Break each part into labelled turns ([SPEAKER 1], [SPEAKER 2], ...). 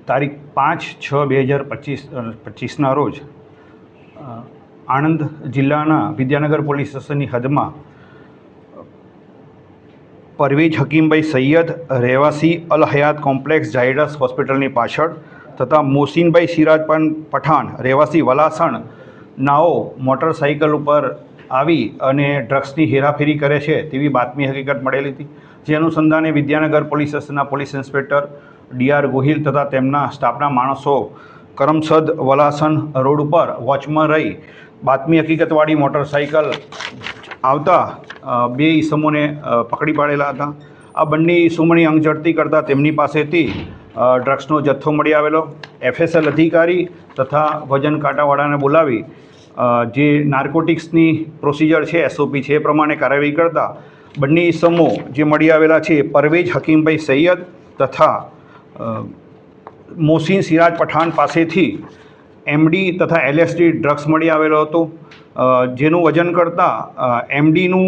[SPEAKER 1] તારીખ 5/6/2025ના રોજ આણંદ જિલ્લાના વિદ્યાનગર પોલીસ સ્ટેશનની હદમાં પરવેજ હકીમભાઈ સૈયદ રહેવાસી અલ હયાત કોમ્પ્લેક્સ ઝાયડસ હોસ્પિટલની પાછળ તથા મોસીનભાઈ સિરાજપાન પઠાણ રહેવાસી વલાસણ નાઓ મોટરસાઇકલ ઉપર આવી અને ડ્રગ્સની હેરાફેરી કરે છે તેવી બાતમી હકીકત મળેલી હતી, જે અનુસંધાને વિદ્યાનગર પોલીસ સ્ટેશનના પોલીસ ઇન્સ્પેક્ટર ડી.આર. ગોહિલ તથા તેમના સ્ટાફના માણસો કરમસદ વલાસણ રોડ ઉપર વોચમાં રહી બાતમી હકીકતવાળી મોટરસાઇકલ આવતા બે ઈસમોને પકડી પાડેલા હતા. આ બંને ઈસમોની અંગઝડતી કરતાં તેમની પાસેથી ડ્રગ્સનો જથ્થો મળી આવેલો. FSL અધિકારી તથા વજન કાંટાવાળાને બોલાવી જે નાર્કોટિક્સની પ્રોસિજર છે, SOP છે, એ પ્રમાણે કાર્યવાહી કરતા બંને ઈસમો જે મળી આવેલા છે પરવેજ હકીમભાઈ સૈયદ તથા મોસીન સિરાજ પઠાણ પાસેથી MD તથા LSD ડ્રગ્સ મળી આવેલો હતો, જેનું વજન કરતાં MDનું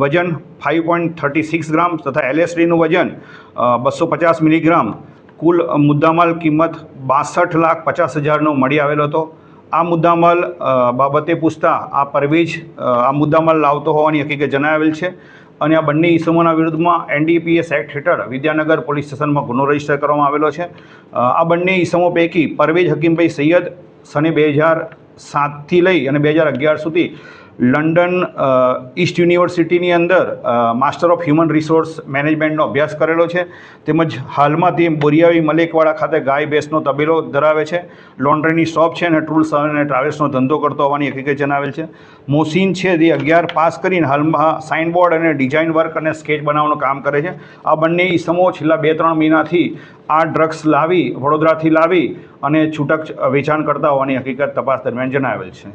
[SPEAKER 1] વજન 5.36 ગ્રામ તથા LSDનું વજન 250 મિલીગ્રામ, કુલ મુદ્દામાલ કિંમત 62,50,000નો મળી આવેલો હતો. આ મુદ્દામાલ બાબતે પૂછતા આ પરવેજ આ મુદ્દામાલ લાવતો હોવાની હકીકત જણાવેલ છે અને આ બંને ઈસમોના વિરુદ્ધમાં NDPS એક્ટ હેઠળ વિદ્યાનગર પોલીસ સ્ટેશનમાં ગુનો રજીસ્ટર કરવામાં આવેલો છે. આ બંને ઈસમો પૈકી પરવેજ હકીમભાઈ સૈયદ સને 2007થી લઈ અને 2011 સુધી લંડન ઈસ્ટ યુનિવર્સિટીની અંદર માસ્ટર ઓફ હ્યુમન રિસોર્સ મેનેજમેન્ટનો અભ્યાસ કરેલો છે, તેમજ હાલમાં તે બોરિયાવી મલેકવાડા ખાતે ગાય ભેંસનો તબેલો ધરાવે છે, લોન્ડ્રીની શોપ છે અને ટૂલ્સ અને ટ્રાવેલ્સનો ધંધો કરતો હોવાની હકીકત જણાવેલ છે. મોસીન છે તે 11 પાસ કરીને હાલમાં સાઇનબોર્ડ અને ડિઝાઇન વર્ક અને સ્કેચ બનાવવાનું કામ કરે છે. આ બંને ઈસમો છેલ્લા 2-3 મહિનાથી આ ડ્રગ્સ લાવી વડોદરાથી લાવી અને છૂટક વેચાણ કરતા હોવાની હકીકત તપાસ દરમિયાન જણાવેલ છે.